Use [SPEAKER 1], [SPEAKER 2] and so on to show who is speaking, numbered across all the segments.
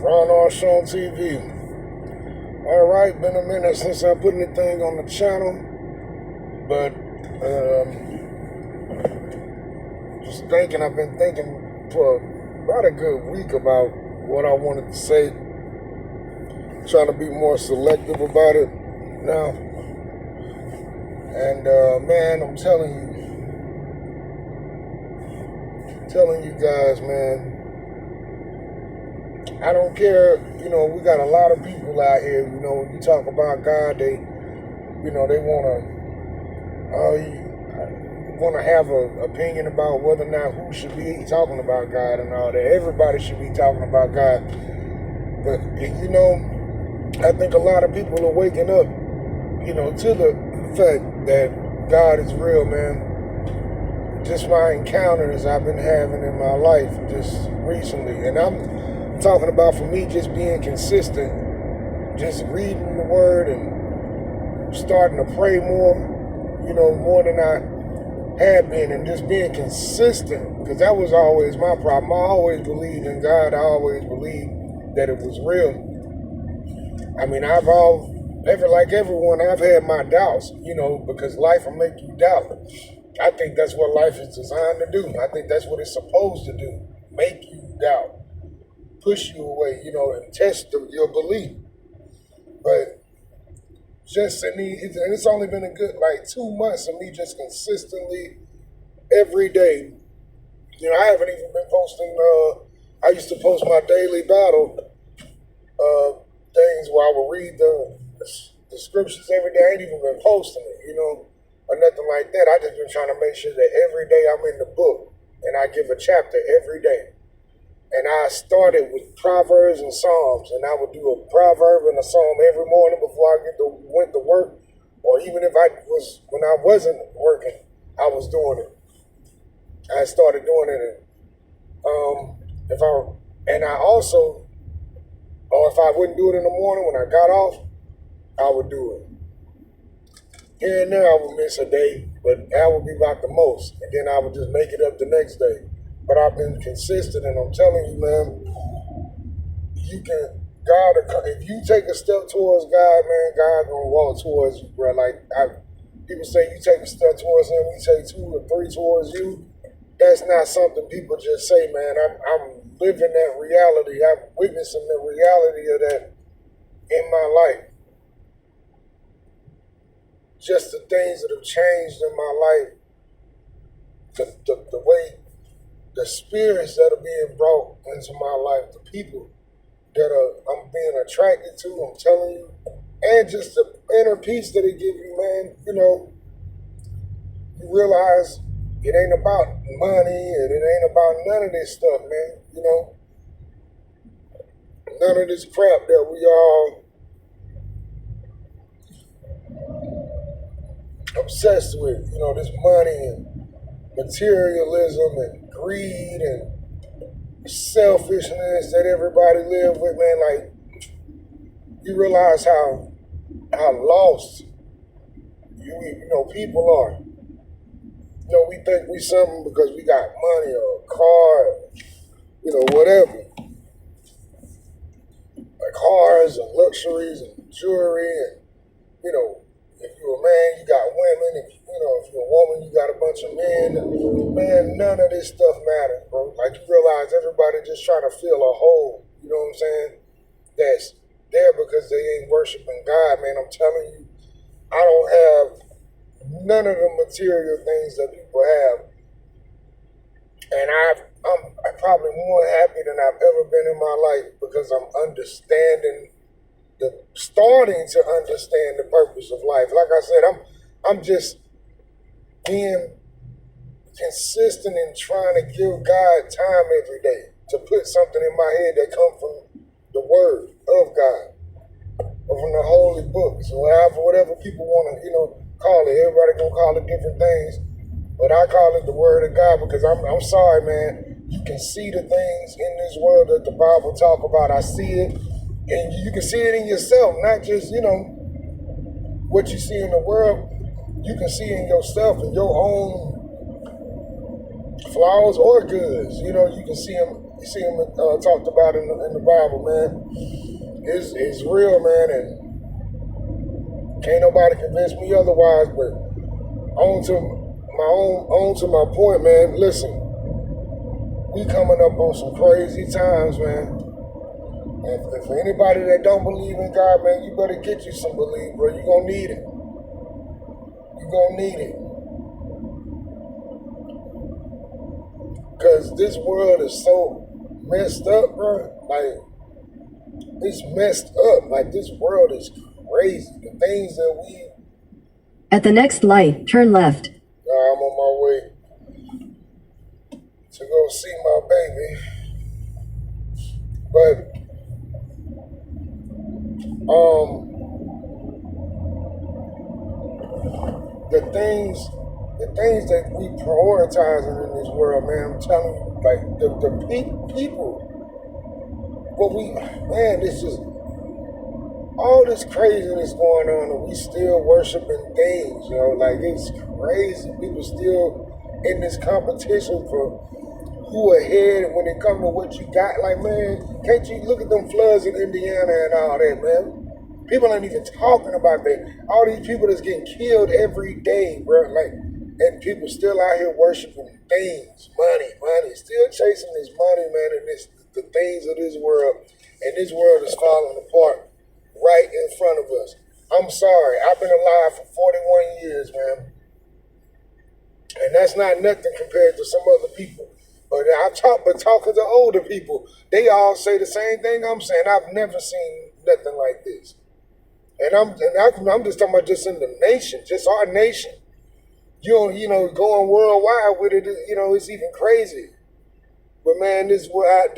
[SPEAKER 1] Ron Arshon TV. Alright, been a minute since I put anything on the channel, but I've been thinking for about a good week about what I wanted to say, trying to be more selective about it now. And man, I'm telling you guys, man, I don't care, we got a lot of people out here, when you talk about God, they want to have an opinion about whether or not who should be talking about God and all that. Everybody should be talking about God. But, I think a lot of people are waking up, to the fact that God is real, man. Just my encounters I've been having in my life just recently. And I'm talking about, for me, just being consistent, just reading the word and starting to pray more, more than I had been, and just being consistent, because that was always my problem. I always believed in God. I always believed that it was real. I mean, like everyone, I've had my doubts, because life will make you doubt. I think that's what life is designed to do. I think that's what it's supposed to do, make you doubt, push you away, and test your belief. But and it's only been a good 2 months of me just consistently every day. I haven't even been posting. I used to post my daily battle things where I would read the scriptures every day. I ain't even been posting it, or nothing like that. I just been trying to make sure that every day I'm in the book and I give a chapter every day. And I started with Proverbs and Psalms, and I would do a proverb and a psalm every morning before I went to work, or even when I wasn't working, I was doing it. I started doing it, and if I wouldn't do it in the morning when I got off, I would do it. Here and there I would miss a day, but that would be about the most, and then I would just make it up the next day. But I've been consistent, and I'm telling you, man, if you take a step towards God, man, God's gonna walk towards you, bro. People say you take a step towards Him, He take 2 or 3 towards you. That's not something people just say, man. I'm living that reality. I'm witnessing the reality of that in my life. Just the things that have changed in my life, the way, the spirits that are being brought into my life, the people that I'm being attracted to, I'm telling you, and just the inner peace that it gives you, man. You realize it ain't about money and it ain't about none of this stuff, man. None of this crap that we all obsessed with, this money and materialism and greed and selfishness that everybody live with, man. You realize how lost people are. We think we something because we got money or a car, whatever. Cars and luxuries and jewelry and, if you're a man, you got women. If you're a woman, you got a bunch of men. Man, none of this stuff matters, bro. You realize everybody just trying to fill a hole, you know what I'm saying? That's there because they ain't worshiping God, man. I'm telling you, I don't have none of the material things that people have. And I'm probably more happy than I've ever been in my life because I'm starting to understand the purpose of life. Like I said, I'm just being consistent in trying to give God time every day to put something in my head that comes from the Word of God or from the Holy Books or whatever people want to, call it. Everybody gonna call it different things, but I call it the Word of God because I'm sorry, man. You can see the things in this world that the Bible talk about. I see it. And you can see it in yourself, not just, what you see in the world. You can see in yourself and your own flaws or goods. You can see them You see him talked about in the Bible, man. It's real, man, and can't nobody convince me otherwise. But on to my point, man. Listen, we coming up on some crazy times, man. And for anybody that don't believe in God, man, you better get you some belief, bro. You gonna need it. You gonna need it. Cause this world is so messed up, bro. Like, it's messed up. Like, this world is crazy. The things that we...
[SPEAKER 2] At the next light, turn left.
[SPEAKER 1] I'm on my way to go see my baby. But, the things that we prioritizing in this world, man, I'm telling you, like, the people, it's just, all this craziness going on, and we still worshiping things, you know, like, it's crazy. People still in this competition for who ahead when it comes to what you got. Like, man, can't you look at them floods in Indiana and all that, man? People ain't even talking about that. All these people that's getting killed every day, bro. Like, and people still out here worshiping things, money, still chasing this money, man, and the things of this world. And this world is falling apart right in front of us. I'm sorry. I've been alive for 41 years, man. And that's not nothing compared to some other people. But talking to older people, they all say the same thing I'm saying. I've never seen nothing like this. And I'm just talking about just in the nation, just our nation. You know, going worldwide with it, you know, it's even crazy. But man, this world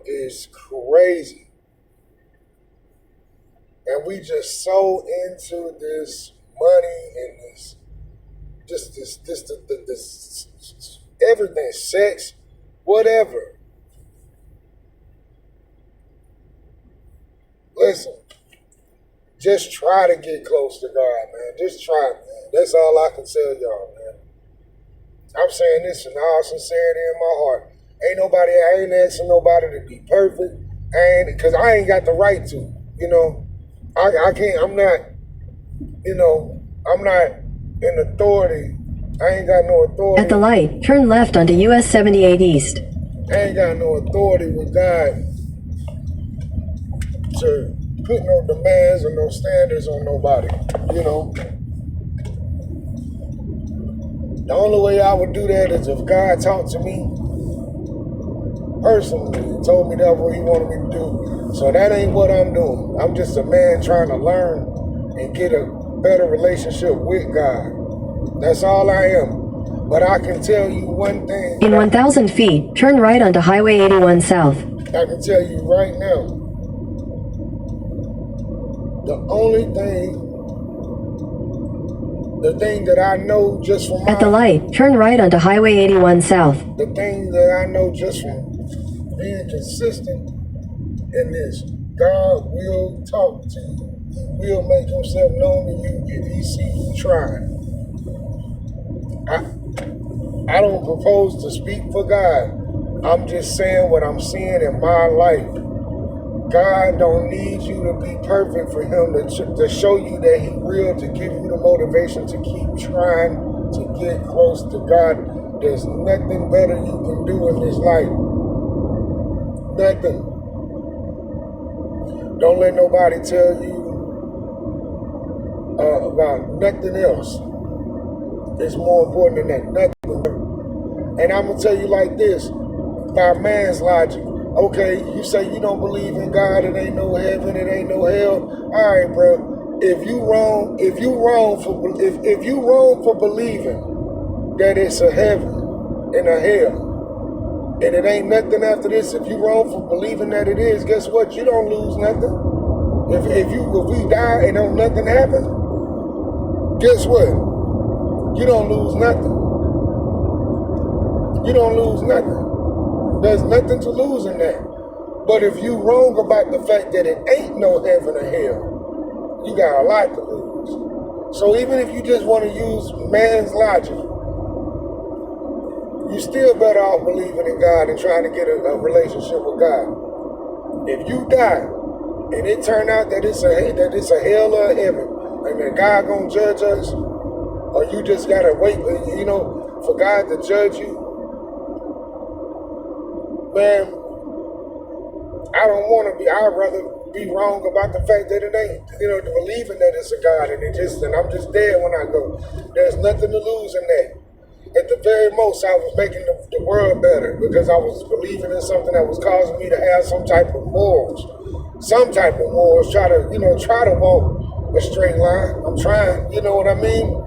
[SPEAKER 1] is crazy. And we just so into this money and this everything, sex, whatever. Listen, just try to get close to God, man. Just try, man. That's all I can tell y'all, man. I'm saying this in all sincerity in my heart. I ain't asking nobody to be perfect. Because I ain't got the right to, you know. I can't, I'm not in authority. I ain't got no authority.
[SPEAKER 2] At the light, turn left onto US 78 East.
[SPEAKER 1] I ain't got no authority with God to put no demands or no standards on nobody, you know. The only way I would do that is if God talked to me personally and told me that's what he wanted me to do. So that ain't what I'm doing. I'm just a man trying to learn and get a better relationship with God. That's all I am. But I can tell you one thing.
[SPEAKER 2] In 1,000 feet, turn right onto Highway 81 South.
[SPEAKER 1] I can tell you right now, the thing that I know just from
[SPEAKER 2] At the light, turn right onto Highway 81 South.
[SPEAKER 1] The thing that I know just from being consistent in this, God will talk to you. He will make himself known to you if he sees you trying. I don't propose to speak for God. I'm just saying what I'm seeing in my life. God don't need you to be perfect for him to show you that he real, to give you the motivation to keep trying to get close to God. There's nothing better you can do in this life. Nothing. Don't let nobody tell you about nothing else. It's more important than that. Nothing. And I'm going to tell you like this, by man's logic. Okay, you say you don't believe in God, it ain't no heaven, it ain't no hell. All right, bro. If you wrong for believing that it's a heaven and a hell, and it ain't nothing after this, if you wrong for believing that it is, guess what? You don't lose nothing. If we die and don't nothing happen, guess what? You don't lose nothing. You don't lose nothing. There's nothing to lose in that. But if you wrong about the fact that it ain't no heaven or hell, you got a lot to lose. So even if you just want to use man's logic, you're still better off believing in God and trying to get a relationship with God. If you die and it turn out that it's a hell or a heaven, and that God gonna judge us, or you just gotta wait, for God to judge you, man, I'd rather be wrong about the fact that it ain't, believing that it's a God, and I'm just dead when I go. There's nothing to lose in that. At the very most, I was making the world better because I was believing in something that was causing me to have some type of morals. Try to walk a straight line. I'm trying, you know what I mean?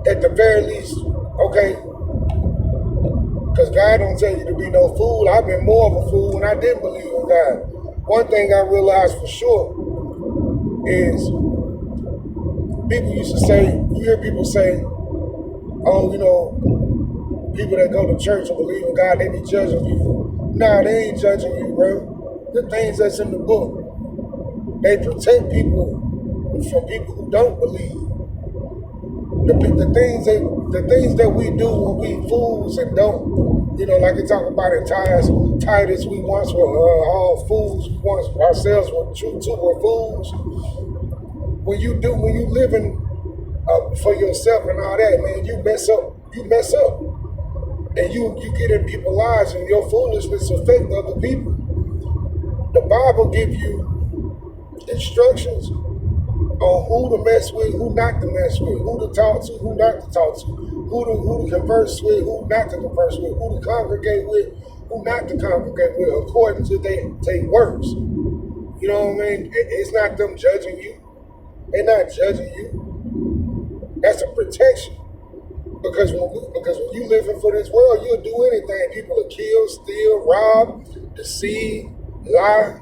[SPEAKER 1] At the very least, okay, because God don't tell you to be no fool. I've been more of a fool when I didn't believe in God. One thing I realized for sure is people used to say, you hear people say, oh, people that go to church and believe in God, they be judging people. Nah, they ain't judging you, bro. The things that's in the book, they protect people from people who don't believe. The things that we do when we fools and don't, like they talk about in Titus, we once were all fools, we once ourselves were fools. When you living for yourself and all that, man, you mess up. And you get in people's lives and your foolishness affect other people. The Bible gives you instructions on who to mess with, who not to mess with, who to talk to, who not to talk to, who to converse with, who not to converse with, who to congregate with, who not to congregate with, according to their works. You know what I mean? It's not them judging you. They're not judging you. That's a protection. Because when you living for this world, you'll do anything. People will kill, steal, rob, deceive, lie,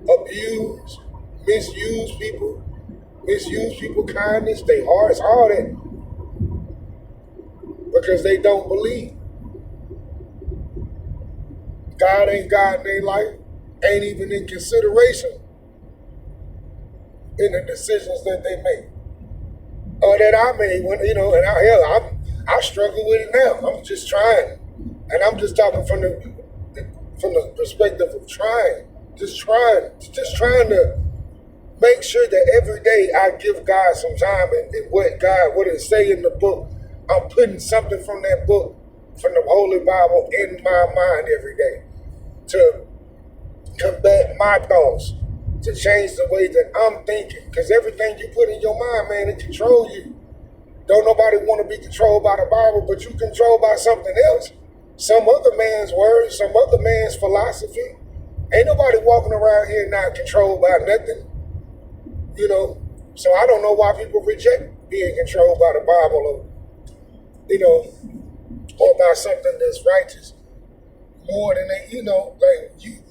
[SPEAKER 1] abuse, misuse people kindness, their hearts, all that. Because they don't believe. God ain't God in their life, ain't even in consideration in the decisions that they make. Or that I made when, I struggle with it now. I'm just trying. And I'm just talking from the perspective of trying. Just trying to make sure that every day I give God some time and what it say in the book, I'm putting something from that book, from the Holy Bible in my mind every day to combat my thoughts, to change the way that I'm thinking. Because everything you put in your mind, man, it controls you. Don't nobody want to be controlled by the Bible, but you controlled by something else. Some other man's words, some other man's philosophy. Ain't nobody walking around here not controlled by nothing. So I don't know why people reject being controlled by the Bible or by something that's righteous more than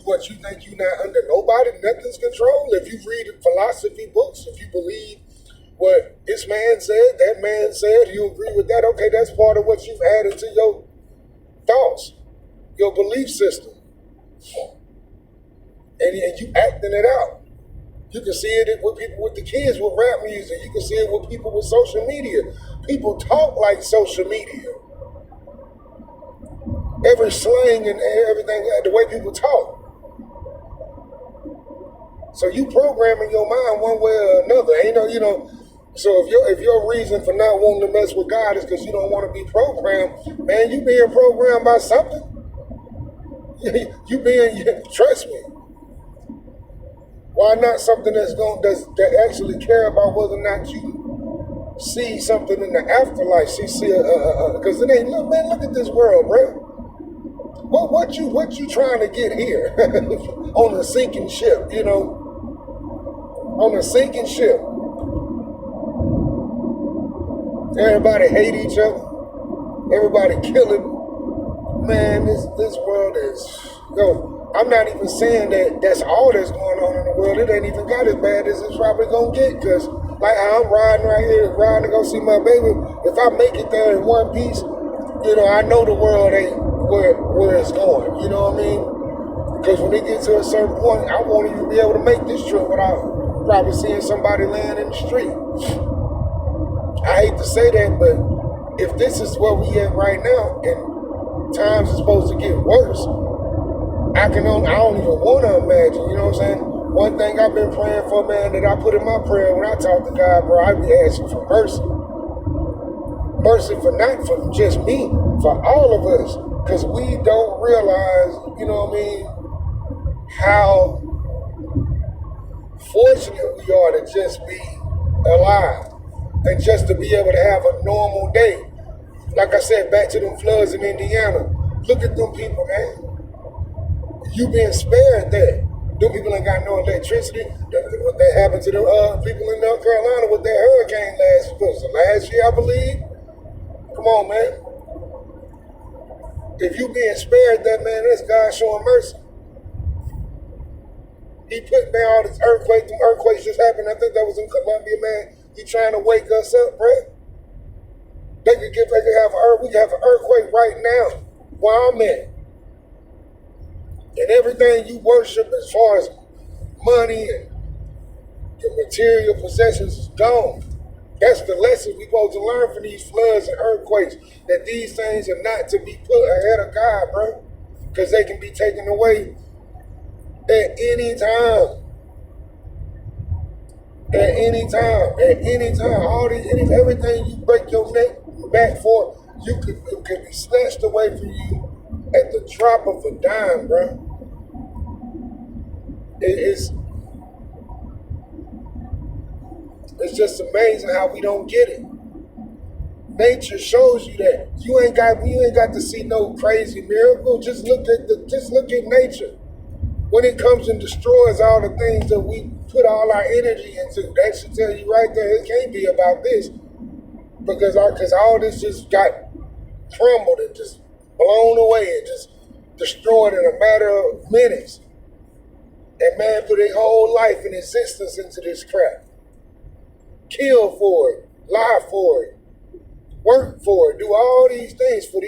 [SPEAKER 1] what you think you're not under nobody, nothing's control. If you read philosophy books, if you believe what this man said, that man said, you agree with that, okay, that's part of what you've added to your thoughts, your belief system. And you acting it out. You can see it with people, with the kids with rap music. You can see it with people with social media. People talk like social media. Every slang and everything, the way people talk. So you programming your mind one way or another. So if your reason for not wanting to mess with God is because you don't want to be programmed, man, you being programmed by something. Trust me. Why not something that actually care about whether or not you see something in the afterlife? Because it ain't, look at this world, bro. What you trying to get here on a sinking ship? On a sinking ship. Everybody hate each other. Everybody killing. Man, this world is I'm not even saying that that's all that's going on in the world. It ain't even got as bad as it's probably gonna get. Cause like I'm riding right here, riding to go see my baby. If I make it there in one piece, I know the world ain't where it's going. You know what I mean? Because when it gets to a certain point, I won't even be able to make this trip without probably seeing somebody laying in the street. I hate to say that, but if this is where we at right now, and times are supposed to get worse, I don't even want to imagine. You know what I'm saying? One thing I've been praying for, man, that I put in my prayer when I talk to God, bro, I be asking for mercy. Mercy for not for just me, for all of us. Because we don't realize, you know what I mean, how fortunate we are to just be alive and just to be able to have a normal day. Like I said, back to them floods in Indiana. Look at them people, man. You being spared that. Them people ain't got no electricity. What that happened to the people in North Carolina with that hurricane last year, I believe. Come on, man. If you being spared that, man, that's God showing mercy. He put down all this earthquake. Them earthquakes just happened. I think that was in Colombia, man. He trying to wake us up, bro. We could have an earthquake right now where I'm at. And everything you worship as far as money and your material possessions is gone. That's the lesson we're supposed to learn from these floods and earthquakes, that these things are not to be put ahead of God, bro. Because they can be taken away at any time. At any time. At any time. Everything you break your neck back for, it could be snatched away from you at the drop of a dime, bro. It's just amazing how we don't get it. Nature shows you that. You ain't got to see no crazy miracle. Just look at nature. When it comes and destroys all the things that we put all our energy into, that should tell you right there, it can't be about this. Because all this just got crumbled and just blown away and just destroyed in a matter of minutes. And man put their whole life and existence into this crap. Kill for it, lie for it, work for it, do all these things for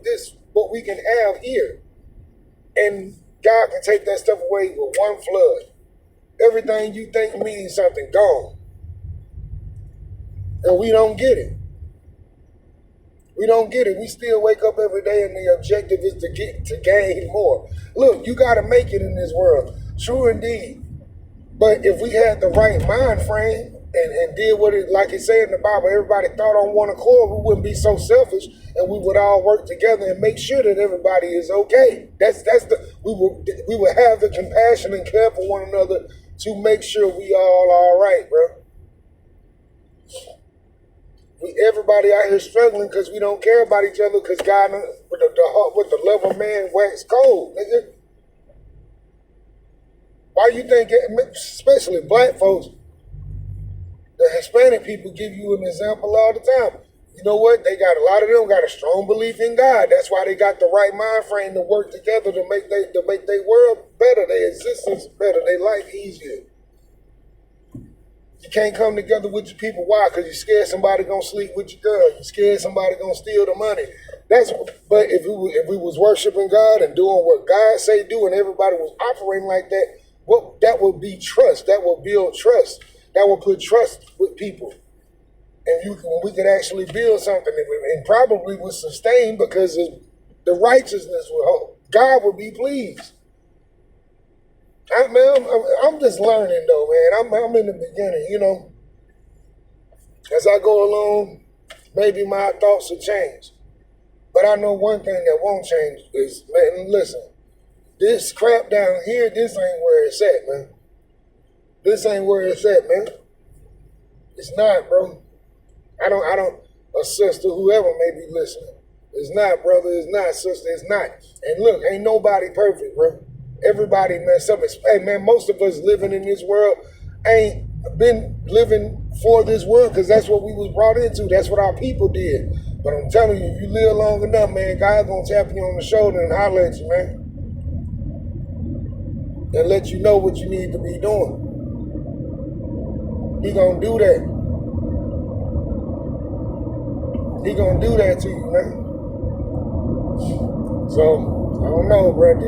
[SPEAKER 1] this, what we can have here. And God can take that stuff away with one flood. Everything you think means something, gone. And we don't get it. We don't get it. We still wake up every day and the objective is to gain more. Look, you got to make it in this world. True indeed. But if we had the right mind frame and did what it, like it said in the Bible, everybody thought on one accord, we wouldn't be so selfish and we would all work together and make sure that everybody is okay. We would have the compassion and care for one another to make sure we all right, bro. Everybody out here struggling because we don't care about each other because God, with the love of man, wax cold, nigga. Why you think, especially black folks, the Hispanic people give you an example all the time. You know what? A lot of them got a strong belief in God. That's why they got the right mind frame to work together to make their world better, their existence better, their life easier. You can't come together with your people. Why? Because you're scared somebody gonna sleep with your girl. You're scared somebody gonna steal the money. But if we was worshiping God and doing what God say do, and everybody was operating like that, that would be trust. That will build trust. That will put trust with people. And we could actually build something and probably would sustain because of the righteousness would hold. God would be pleased. I'm just learning though, man. I'm in the beginning, you know. As I go along, maybe my thoughts will change. But I know one thing that won't change is, man, listen, this crap down here, this ain't where it's at, man. This ain't where it's at, man. It's not, bro. I don't, a sister, whoever may be listening. It's not, brother. It's not, sister. It's not. And look, ain't nobody perfect, bro. Everybody messed up. Hey, man, most of us living in this world ain't been living for this world because that's what we was brought into. That's what our people did. But I'm telling you, if you live long enough, man, God's going to tap you on the shoulder and holler at you, man. And let you know what you need to be doing. He going to do that. He going to do that to you, man. So, I don't know, bro.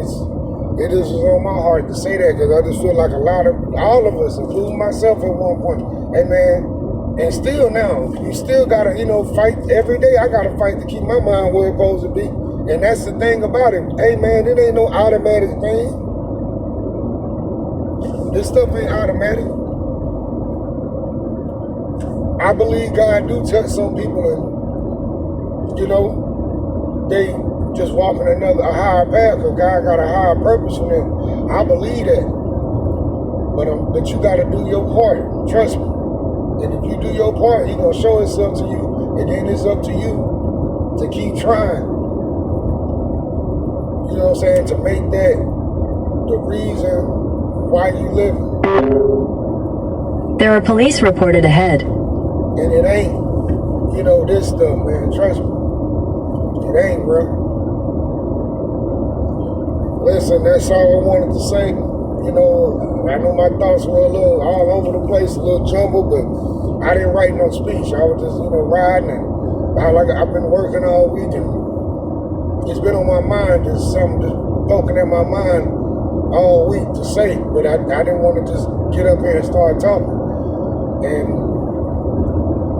[SPEAKER 1] It is on my heart to say that because I just feel like all of us, including myself at one point, hey man, And still now, you still gotta, fight every day. I gotta fight to keep my mind where it's supposed to be. And that's the thing about it. Hey man, it ain't no automatic thing. This stuff ain't automatic. I believe God do touch some people and, they just walking a higher path because God got a higher purpose for them. I believe that. But you got to do your part. Trust me. And if you do your part, He going to show Himself to you. And then it's up to you to keep trying. You know what I'm saying? To make that the reason why you live.
[SPEAKER 2] There are police reported ahead.
[SPEAKER 1] And it ain't, this stuff, man. Trust me. It ain't, bro. Listen, that's all I wanted to say. I know my thoughts were a little all over the place, a little jumbled, but I didn't write no speech. I was just, riding, and I've been working all week, and it's been on my mind. There's something just poking at my mind all week to say, but I didn't want to just get up here and start talking. And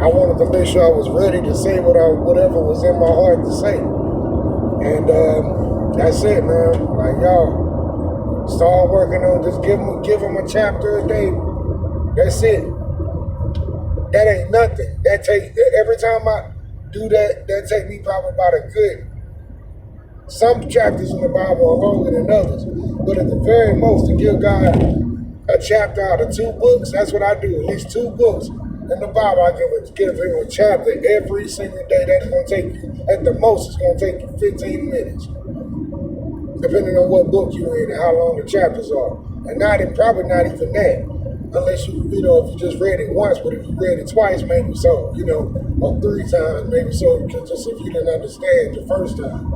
[SPEAKER 1] I wanted to make sure I was ready to say whatever was in my heart to say. And that's it, man. Like, y'all, start working on just give them a chapter a day. That's it. That ain't nothing. Every time I do that take me probably about a good. Some chapters in the Bible are longer than others, but at the very most, to give God a chapter out of 2 books, that's what I do. At least 2 books in the Bible, I give him a chapter every single day. That's going to take you, at the most, it's going to take you 15 minutes. Depending on what book you're in and how long the chapters are. And probably not even that. Unless if you just read it once, but if you read it twice, maybe so, or 3 times, maybe so, just if you didn't understand the first time.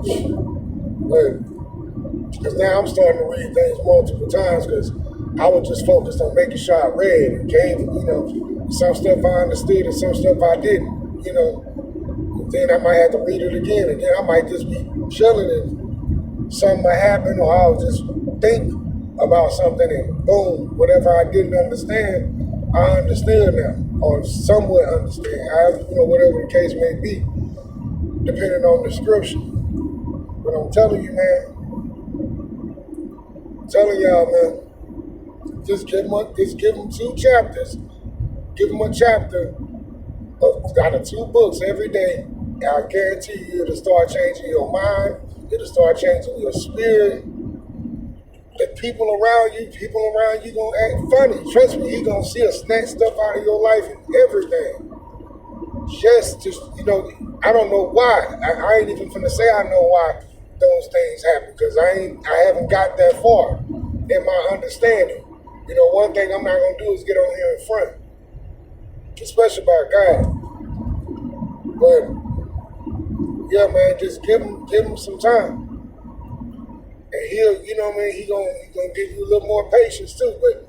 [SPEAKER 1] But, because now I'm starting to read things multiple times because I was just focused on making sure I read and gave, some stuff I understood and some stuff I didn't, Then I might have to read it again, and then I might just be chilling and something might happen, or I'll just think about something and boom, whatever I didn't understand, I understood now, or somewhat understand, whatever the case may be, depending on the scripture. But I'm telling you, man, just give them 2 chapters. Give them a chapter out of 2 books every day. And I guarantee you it'll start changing your mind. It'll start changing your spirit. The people around you gonna act funny. Trust me, you gonna see a snatch stuff out of your life and everything. Just I don't know why. I ain't even finna say I know why those things happen, because I haven't got that far in my understanding. One thing I'm not gonna do is get on here in front, especially about God. But yeah, man, just give him some time. And he'll, he gonna give you a little more patience too. But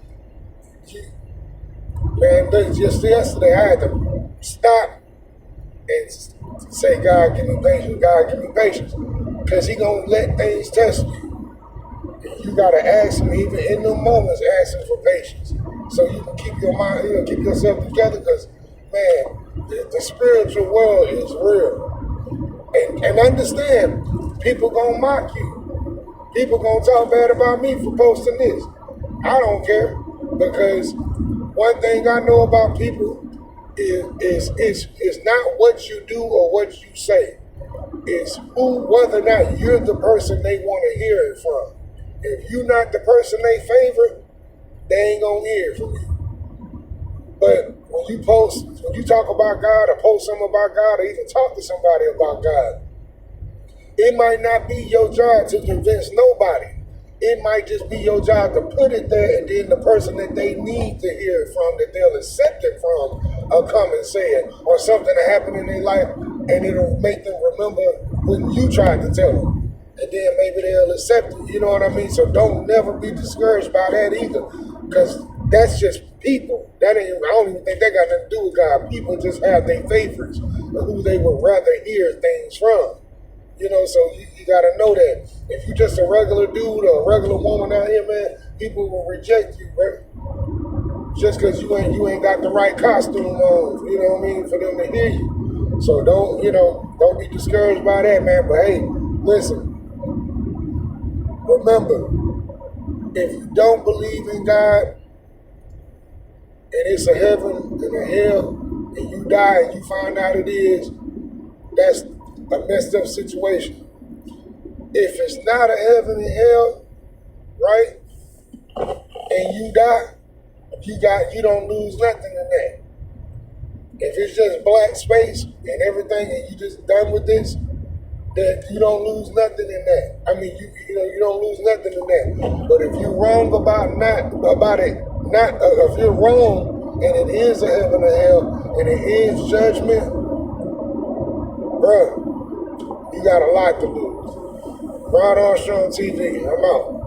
[SPEAKER 1] just yesterday I had to stop and say, God, give me patience. God, give me patience, because He gonna let things test you. And you gotta ask Him, even in the moments, ask Him for patience, so you can keep your mind, keep yourself together. Because man, the spiritual world is real. And understand, people gonna mock you. People gonna talk bad about me for posting this. I don't care, because one thing I know about people is not what you do or what you say. It's whether or not you're the person they want to hear it from. If you're not the person they favor, they ain't gonna hear it from you. But when you talk about God, or post something about God, or even talk to somebody about God, it might not be your job to convince nobody. It might just be your job to put it there, and then the person that they need to hear it from, that they'll accept it from, will come and say it, or something that happened in their life, and it'll make them remember when you tried to tell them. And then maybe they'll accept it, you know what I mean? So don't never be discouraged by that either, because that's just people. I don't even think that got nothing to do with God. People just have their favorites of who they would rather hear things from. So you gotta know that. If you're just a regular dude or a regular woman out here, man, people will reject you, bro. just because you ain't got the right costume on, you know what I mean, for them to hear you. So don't be discouraged by that, man. But hey, listen, remember, if you don't believe in God and it's a heaven and a hell, and you die and you find out it is, that's a messed up situation. If it's not a heaven and hell, right, and you die, you don't lose nothing in that. If it's just black space and everything, and you just done with this, then you don't lose nothing in that. I mean, you don't lose nothing in that. But if you're wrong if you're wrong and it is a heaven or hell and it is judgment, bro, you got a lot to lose. Rod Armstrong TV, I'm out.